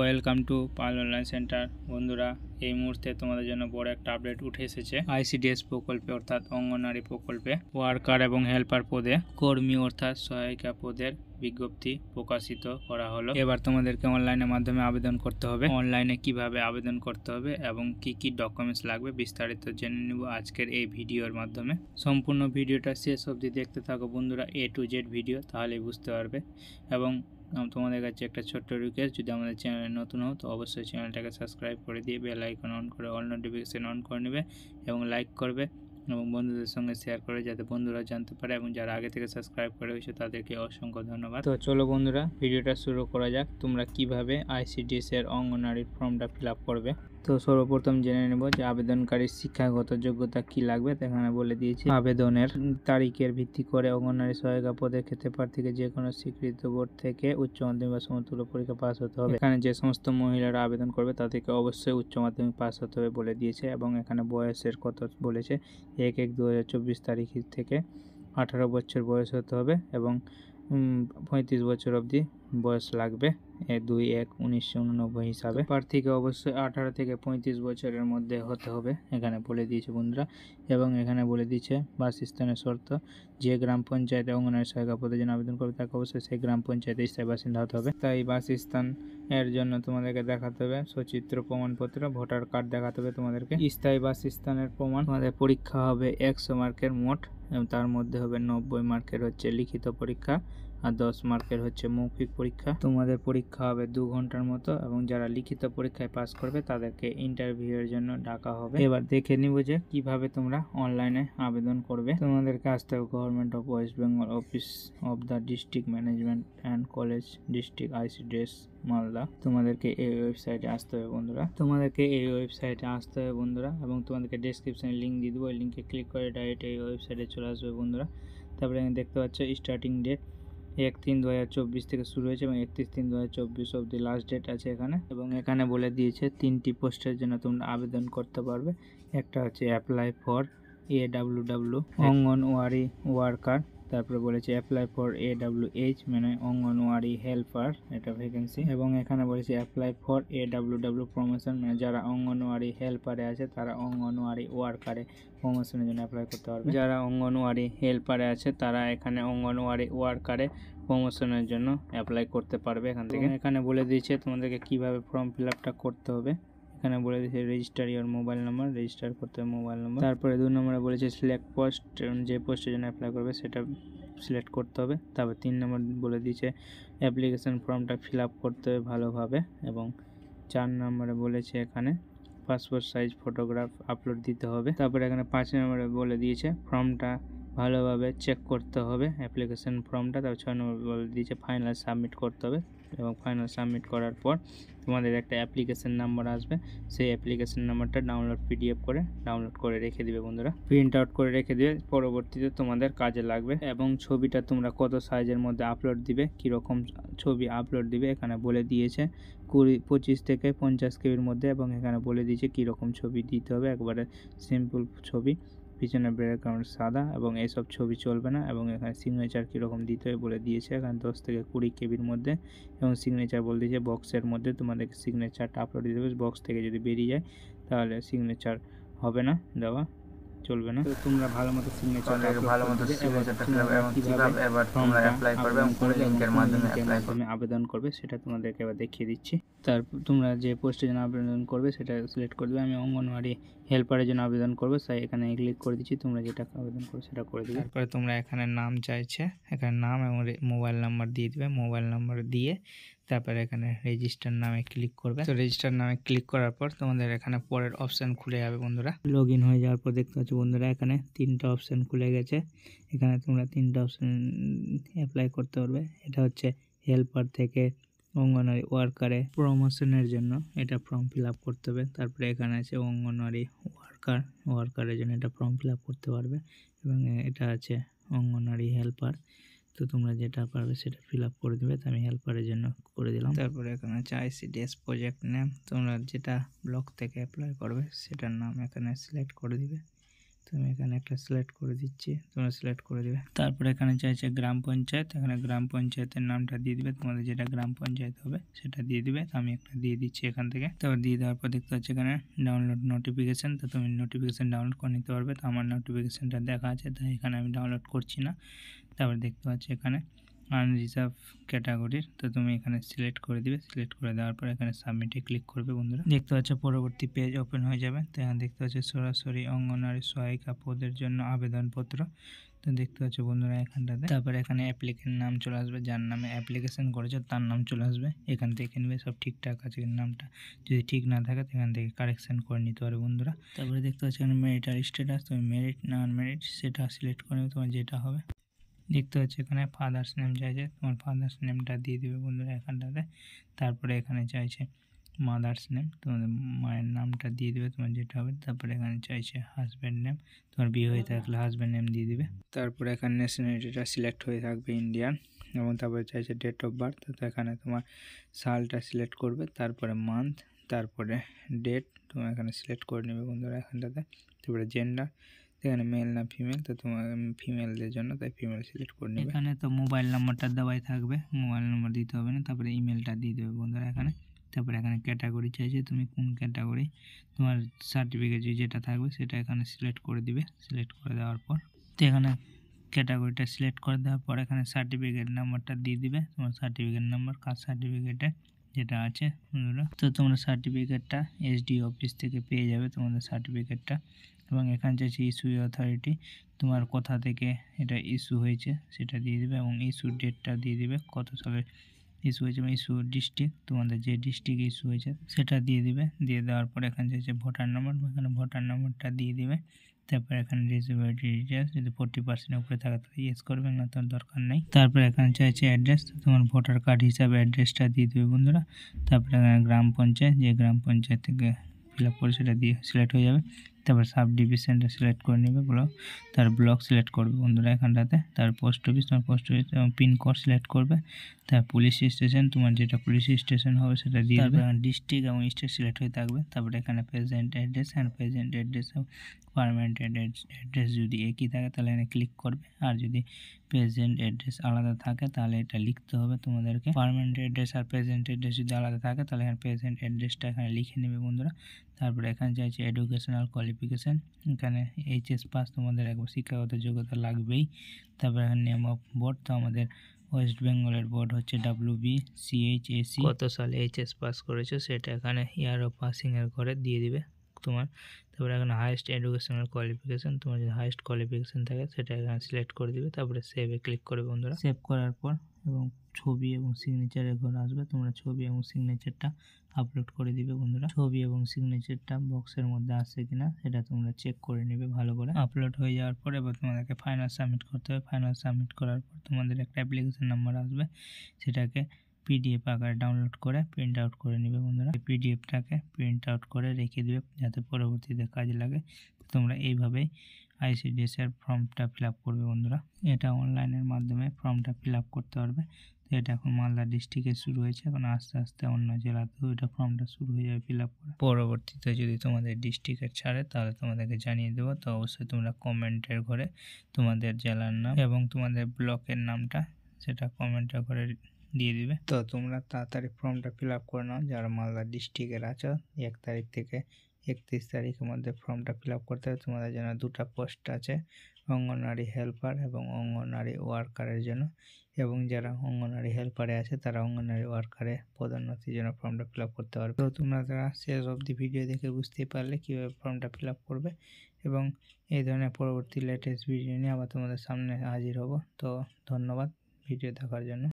Welcome to Pal online centre. বন্ধুরা, এই মুহূর্তে তোমাদের জন্য বড় একটা আপডেট উঠে এসেছে। আইসিডিএস প্রকল্পে অর্থাৎ অঙ্গনওয়াড়ি প্রকল্পে ওয়ার্কার এবং হেল্পার পদে কর্মী অর্থাৎ সহায়িকা পদের বিজ্ঞপ্তি প্রকাশিত করা হলো। এবার তোমাদেরকে অনলাইনের মাধ্যমে আবেদন করতে হবে। অনলাইনে কিভাবে আবেদন করতে হবে এবং কি কি ডকুমেন্টস লাগবে বিস্তারিত জেনে নিব আজকের এই ভিডিওর মাধ্যমে। সম্পূর্ণ ভিডিওটা শেষ অবধি দেখতে থাকো বন্ধুরা, A to Z ভিডিও, তাহলেই বুঝতে পারবে। এবং তোমাদের কাছে একটা ছোট্ট রিকোয়েস্ট, যদি আমাদের চ্যানেলে নতুন হও তো অবশ্যই চ্যানেলটাকে সাবস্ক্রাইব করে দিয়ে বেল আইকন অন করে অল নোটিফিকেশন অন করে নেবে এবং লাইক করবে এবং বন্ধুদের সঙ্গে শেয়ার করে যাতে বন্ধুরা জানতে পারে, এবং যারা আগে থেকে সাবস্ক্রাইব করে হয়েছে তাদেরকে অসংখ্য ধন্যবাদ। তো চলো বন্ধুরা, ভিডিওটা শুরু করা যাক। তোমরা কিভাবে আইসিডিএস এর অঙ্গনওয়াড়ির ফর্মটা ফিল আপ করবে। তো সর্বপ্রথম জেনে নেব যে আবেদনকারীর শিক্ষাগত যোগ্যতা কি লাগবে। এখানে বলে দিয়েছি আবেদনের তারিখের ভিত্তি করে অঙ্গনওয়াড়ি সহায়িকা পদের ক্ষেত্রে প্রার্থীকে যে কোনো স্বীকৃত বোর্ড থেকে উচ্চ মাধ্যমিক বা সমতুল্য পরীক্ষা পাস হতে হবে। এখানে যে সমস্ত মহিলারা আবেদন করবে তাদেরকে অবশ্যই উচ্চ মাধ্যমিক পাস হতে হবে বলে দিয়েছে, এবং এখানে বয়সের কত বলেছে 1/1/2024 তারিখ থেকে 18 বছর বয়স হতে হবে এবং 35 বছর অবধি বয়স লাগবে 2/1/1989 হিসাবে। প্রার্থীকে অবশ্যই 18 থেকে 35 বছরের মধ্যে হতে হবে এখানে বলে দিয়েছে বন্ধুরা। এবং এখানে বলে দিয়েছে বাসস্থানের শর্ত, যে গ্রাম পঞ্চায়েতে অঙ্গনওয়াড়ি সহায়িকা পদের জন্য আবেদন করবে তাকে অবশ্যই সেই গ্রাম পঞ্চায়েতে স্থায়ী বাসিন্দা হতে হবে। তাই বাসস্থান এর জন্য তোমাদেরকে দেখাতে হবে সচিত্র প্রমাণপত্র, ভোটার কার্ড দেখাতে হবে তোমাদেরকে। স্থায়ী বাসস্থানের প্রমাণ। তোমাদের পরীক্ষা হবে 100 মার্কের মোট, তার মধ্যে হবে 90 মার্কের হচ্ছে লিখিত পরীক্ষা আর 10 মার্কের হচ্ছে মৌখিক পরীক্ষা। তোমাদের পরীক্ষা হবে 2 ঘন্টার মতো, এবং যারা লিখিত পরীক্ষায় পাস করবে তাদেরকে ইন্টারভিউ এর জন্য ডাকা হবে। এবার দেখে নিব যে কিভাবে তোমরা অনলাইনে আবেদন করবে। তোমাদেরকে আসতে হবে government of West Bengal, office of the district management and college, district ICDS Malda. তোমাদেরকে এই ওয়েবসাইটে আসতে হবে বন্ধুরা। এবং তোমাদেরকে ডেসক্রিপশনে লিঙ্ক দিয়ে দেবো, ওই লিঙ্কে ক্লিক করে ডাইরেক্ট এই ওয়েবসাইটে চলে আসবে বন্ধুরা। তারপরে এখানে দেখতে পাচ্ছ স্টার্টিং ডেট 1/3/2024 থেকে শুরু হয়েছে এবং 31/3/2024 অবধি লাস্ট ডেট আছে এখানে। এবং এখানে বলে দিয়েছে 3টি পোস্টের জন্য তোমরা আবেদন করতে পারবে। একটা হচ্ছে apply for AWW anganwadi worker, তারপরে বলেছে অ্যাপ্লাই ফর AWH মানে অঙ্গনওয়াড়ি হেল্পার, এটা ভ্যাকেন্সি। এবং এখানে বলেছে অ্যাপ্লাই ফর AWW প্রমোশন মানে যারা অঙ্গনওয়াড়ি হেল্পারে আছে তারা অঙ্গনওয়াড়ি ওয়ার্কারে প্রমোশনের জন্য অ্যাপ্লাই করতে পারবে। যারা অঙ্গনওয়াড়ি হেল্পারে আছে তারা এখানে অঙ্গনওয়াড়ি ওয়ার্কারে প্রমোশনের জন্য অ্যাপ্লাই করতে পারবে এখান থেকে। এখানে বলে দিয়েছে তোমাদেরকে কিভাবে ফর্ম ফিল আপটা করতে হবে। এখানে বলে দিয়েছে register your mobile number, register করতে হবে মোবাইল নাম্বার। তারপরে 2 নম্বরে বলেছে সিলেক্ট পোস্ট, যে পোস্টের জন্য অ্যাপ্লাই করবে সেটা সিলেক্ট করতে হবে। তারপর 3 নম্বর বলে দিয়েছে অ্যাপ্লিকেশন ফর্মটা ফিল আপ করতে হবে ভালোভাবে। এবং 4 নম্বরে বলেছে এখানে পাসপোর্ট সাইজ ফটোগ্রাফ আপলোড দিতে হবে। তারপরে এখানে 5 নম্বরে বলে দিয়েছে ফর্মটা ভালোভাবে চেক করতে হবে অ্যাপ্লিকেশন ফর্মটা। তারপর 6 নম্বর বলে দিয়েছে ফাইনাল সাবমিট করতে হবে। এবং ফাইনাল সাবমিট করার পর তোমাদের একটা অ্যাপ্লিকেশন নাম্বার আসবে, সেই অ্যাপ্লিকেশন নাম্বারটা PDF করে ডাউনলোড করে রেখে দিবে বন্ধুরা, প্রিন্ট আউট করে রেখে দিবে, পরবর্তীতে তোমাদের কাজে লাগবে। এবং ছবিটা তোমরা কত সাইজের মধ্যে আপলোড দিবে, কীরকম ছবি আপলোড দিবে এখানে বলে দিয়েছে 25 থেকে 50 কেবির মধ্যে। এবং এখানে বলে দিয়েছে কীরকম ছবি দিতে হবে, একবারে সিম্পল ছবি, পিছনে ব্যাকগ্রাউন্ড সাদা, এবং এইসব ছবি চলবে না। এবং এখানে সিগনেচার কীরকম দিতে হবে বলে দিয়েছে এখানে 10 থেকে 20 কেবির মধ্যে। এবং সিগনেচার বলে দিয়েছে বক্সের মধ্যে তোমাদেরকে সিগনেচারটা আপলোড দিতে হবে। বক্স থেকে যদি বেরিয়ে যায় তাহলে সিগনেচার হবে না, দেওয়া চলবে না। তো তোমরা ভালো মতো সিগনেচারটা এবার তোমরা অ্যাপ্লাই করবে এবং কোন লিংকের মাধ্যমে আবেদন করবে সেটা তোমাদেরকে এবার দেখিয়ে দিচ্ছি। তারপর তোমরা যে পোস্টের জন্য আবেদন করবে সেটা সিলেক্ট করে দেবে। আমি অঙ্গনওয়াড়ি হেল্পারের জন্য আবেদন করবে, তাই এখানে ক্লিক করে দিচ্ছি। তোমরা যেটা আবেদন করবে সেটা করে দিবে। তারপরে তোমরা এখানে নাম চাইছে, এখানে নাম এবং মোবাইল নাম্বার দিয়ে দিবে। মোবাইল নাম্বার দিয়ে তারপরে এখানে রেজিস্টার নামে ক্লিক করবে। তো রেজিস্টার নামে ক্লিক করার পর তোমাদের এখানে পরের অপশান খুলে যাবে বন্ধুরা। লগ ইন হয়ে যাওয়ার পর দেখতে পাচ্ছ বন্ধুরা এখানে 3টা অপশান খুলে গেছে। এখানে তোমরা 3টা অপশান অ্যাপ্লাই করতে পারবে। এটা হচ্ছে হেল্পার থেকে অঙ্গনওয়াড়ি ওয়ার্কারে প্রমোশনের জন্য, এটা ফর্ম ফিল আপ করতে হবে। তারপরে এখানে আছে অঙ্গনওয়াড়ি ওয়ার্কারের জন্য, এটা ফর্ম ফিল আপ করতে পারবে। এবং এটা আছে অঙ্গনওয়াড়ি হেল্পার, তো তোমরা যেটা পারবে সেটা ফিল আপ করে দেবে। তো আমি হেল্পারের জন্য করে দিলাম। তারপরে এখানে আছে আইসিডিএস প্রজেক্ট নেম, তোমরা যেটা ব্লক থেকে অ্যাপ্লাই করবে সেটার নাম এখানে সিলেক্ট করে দিবে। তুমি এখানে একটা সিলেক্ট করে দিচ্ছি, তোমরা সিলেক্ট করে দিবে। তারপরে এখানে চাইছে গ্রাম পঞ্চায়েত, এখানে গ্রাম পঞ্চায়েতের নামটা দিয়ে দিবে, তোমাদের যেটা গ্রাম পঞ্চায়েত হবে সেটা দিয়ে দিবে। আমি একটা দিয়ে দিচ্ছি এখান থেকে। তারপর দিয়ে দেওয়ার পর দেখতে পাচ্ছি এখানে ডাউনলোড নোটিফিকেশন, তো তুমি নোটিফিকেশন ডাউনলোড করে নিতে পারবে। তো আমার নোটিফিকেশনটা দেখা আছে, তাই এখানে আমি ডাউনলোড করছি না। তারপর দেখতে পাচ্ছি এখানে আনরিজার্ভ ক্যাটাগরির, তো তুমি এখানে সিলেক্ট করে দিবে। সিলেক্ট করে দেওয়ার পর এখানে সাবমিটে ক্লিক করবে বন্ধুরা। দেখতে পাচ্ছ পরবর্তী পেজ ওপেন হয়ে যাবে। তো এখানে দেখতে পাচ্ছ সরাসরি অঙ্গনওয়াড়ি সহায়িকা পদের জন্য আবেদনপত্র। তো দেখতে পাচ্ছ বন্ধুরা এখানটাতে। তারপরে এখানে অ্যাপ্লিকেন্ট নাম চলে আসবে, যার নামে অ্যাপ্লিকেশন করেছো তার নাম চলে আসবে। এখান থেকে নেবে সব ঠিকঠাক আছে নামটা, যদি ঠিক না থাকে এখান থেকে কারেকশন করে নিতে পারবে বন্ধুরা। তারপরে দেখতে পাচ্ছ এখানে মেরিটাল স্ট্যাটাস, তুমি মেরিট না আনমেরিট সেটা সিলেক্ট করে নেবে, তোমার যেটা হবে। দেখতে পাচ্ছি এখানে ফাদার্স নেম চাইছে, তোমার ফাদার্স নেমটা দিয়ে দেবে বন্ধুরা এখানটাতে। তারপরে এখানে চাইছে মাদার্স নেম, তোমাদের মায়ের নামটা দিয়ে দেবে, তোমার যেটা হবে। তারপরে এখানে চাইছে হাজব্যান্ড নেম, তোমার বিয়ে হয়ে থাকলে হাজব্যান্ড নেম দিয়ে দিবে। তারপরে এখানে ন্যাশনালিটিটা সিলেক্ট হয়ে থাকবে ইন্ডিয়ান, এবং তারপরে চাইছে ডেট অফ বার্থ, তো এখানে তোমার সালটা সিলেক্ট করবে, তারপরে মান্থ, তারপরে ডেট তোমার এখানে সিলেক্ট করে নেবে বন্ধুরা এখানটাতে। তারপরে জেন্ডার, এখানে মেল না ফিমেল, তো তোমার ফিমেলদের জন্য তাই ফিমেল সিলেক্ট করে নেবে। এখানে তো মোবাইল নাম্বারটা দেওয়াই থাকবে, মোবাইল নাম্বার দিতে হবে না। তারপরে ইমেলটা দিয়ে দেবে বন্ধুরা এখানে। তারপরে এখানে ক্যাটাগরি চাইছে, তুমি কোন ক্যাটাগরি, তোমার সার্টিফিকেট যেটা থাকবে সেটা এখানে সিলেক্ট করে দিবে। সিলেক্ট করে দেওয়ার পর তো এখানে ক্যাটাগরিটা সিলেক্ট করে দেওয়ার পর এখানে সার্টিফিকেট নাম্বারটা দিয়ে দিবে, তোমার সার্টিফিকেট নাম্বার কাস্ট সার্টিফিকেটে যেটা আছে বন্ধুরা। তো তোমরা সার্টিফিকেটটা এসডি অফিস থেকে পেয়ে যাবে তোমাদের সার্টিফিকেটটা। এবং এখানে চাইছে ইস্যু অথরিটি, তোমার কোথা থেকে এটা ইস্যু হয়েছে সেটা দিয়ে দিবে, এবং ইস্যু ডেটটা দিয়ে দিবে, কত সালে ইস্যু হয়েছে, এবং ইস্যু ডিস্ট্রিক্ট, তোমাদের যে ডিস্ট্রিক্টে ইস্যু হয়েছে সেটা দিয়ে দিবে। দিয়ে দেওয়ার পর এখানে চাইছে ভোটার নাম্বার, এখানে ভোটার নাম্বারটা দিয়ে দিবে। তারপর এখানে ডিসেবিলিটি ডিটেলস, যদি 40% উপরে থাকে তাহলে ইয়েস করবে, না তার দরকার নেই। তারপর এখানে চাইছে অ্যাড্রেস, তোমার ভোটার কার্ড হিসাবে অ্যাড্রেসটা দিয়ে দেবে বন্ধুরা। তারপরে এখানে গ্রাম পঞ্চায়েত, যে গ্রাম পঞ্চায়েত থেকে ফিল আপ করে সেটা দিয়ে সিলেক্ট হয়ে যাবে। তারপর সাব ডিভিশনটা সিলেক্ট করে নেবে ব্লক, তার ব্লক সিলেক্ট করবে বন্ধুরা এখানটাতে। তার পোস্ট অফিস, তোমার পোস্ট অফিস এবং পিনকোড সিলেক্ট করবে। তার পুলিশ স্টেশন, তোমার যেটা পুলিশ স্টেশন হবে সেটা দিয়ে দেবে। ডিস্ট্রিক্ট এবং স্টেট সিলেক্ট হয়ে থাকবে। তারপরে এখানে present address, and present address permanent address যদি একই থাকে তাহলে এখানে ক্লিক করবে, আর যদি প্রেজেন্ট অ্যাড্রেস আলাদা থাকে তাহলে এটা লিখতে হবে তোমাদেরকে। পারমানেন্ট অ্যাড্রেস আর প্রেজেন্ট অ্যাড্রেস যদি আলাদা থাকে তাহলে এখানে প্রেজেন্ট অ্যাড্রেসটা এখানে লিখে নেবে বন্ধুরা। তারপরে এখানে চাইছে এডুকেশনাল কোয়ালিফিকেশান, এখানে এইচএস পাস তোমাদের একবার শিক্ষাগত যোগ্যতা লাগবেই। তারপরে এখানে নেম অফ বোর্ড, তো আমাদের ওয়েস্ট বেঙ্গলের বোর্ড হচ্ছে WBCHAC, কত সালে এইচএস পাস করেছো সেটা এখানে ইয়ার অফ পাসিংয়ের ঘরে দিয়ে দিবে তোমার। তারপরে এখানে হাইয়েস্ট এডুকেশনাল কোয়ালিফিকেশান, তোমার যদি হাইয়েস্ট কোয়ালিফিকেশান থাকে সেটা এখানে সিলেক্ট করে দিবে। তারপরে সেভে ক্লিক করবে বন্ধুরা। সেভ করার পর এবং ছবি এবং সিগনেচারের ঘর আসবে, তোমরা ছবি এবং সিগনেচারটা আপলোড করে দিবে বন্ধুরা। ছবি এবং সিগনেচারটা বক্সের মধ্যে আসছে কিনা সেটা তোমরা চেক করে নেবে ভালো করে। আপলোড হয়ে যাওয়ার পর এবার তোমাদেরকে ফাইনাল সাবমিট করতে হবে। ফাইনাল সাবমিট করার পর তোমাদের একটা অ্যাপ্লিকেশন নাম্বার আসবে, সেটাকে পিডিএফ আকারে ডাউনলোড করে প্রিন্ট আউট করে নেবে বন্ধুরা। এই পিডিএফটাকে প্রিন্ট আউট করে রেখে দেবে যাতে পরবর্তীতে কাজে লাগে। তোমরা এইভাবেই ICDS এর ফর্মটা ফিল আপ করবে বন্ধুরা। এটা অনলাইনের মাধ্যমে ফর্মটা ফিল আপ করতে পারবে। তো এটা এখন মালদা ডিস্ট্রিক্টে শুরু হয়েছে, এখন আস্তে আস্তে অন্য জেলাতেও এটা ফর্মটা শুরু হয়ে যাবে ফিল আপ করা। পরবর্তীতে যদি তোমাদের ডিস্ট্রিক্টের ছাড়ে তাহলে তোমাদেরকে জানিয়ে দেবো। তো অবশ্যই তোমরা কমেন্টের ঘরে তোমাদের জেলার নাম এবং তোমাদের ব্লকের নামটা সেটা কমেন্টের ঘরে দিয়ে দিবে। তো তোমরা তাড়াতাড়ি ফর্মটা ফিল আপ করে নাও যারা মালদা ডিস্ট্রিক্টের আছো। 1 তারিখ থেকে 31 তারিখের মধ্যে ফর্মটা ফিল আপ করতে হবে। তোমাদের জন্য 2টা পোস্ট আছে, অঙ্গনওয়াড়ি হেল্পার এবং অঙ্গনওয়াড়ি ওয়ার্কারের জন্য। এবং যারা অঙ্গনওয়াড়ি হেল্পারে আছে তারা অঙ্গনওয়াড়ি ওয়ার্কারে পদোন্নতির জন্য ফর্মটা ফিল আপ করতে পারবে। তো তোমরা যারা শেষ অবধি ভিডিও দেখে বুঝতেই পারলে কীভাবে ফর্মটা ফিল আপ করবে। এবং এই ধরনের পরবর্তী লেটেস্ট ভিডিও নিয়ে আবার তোমাদের সামনে হাজির হব। তো ধন্যবাদ ভিডিও দেখার জন্য।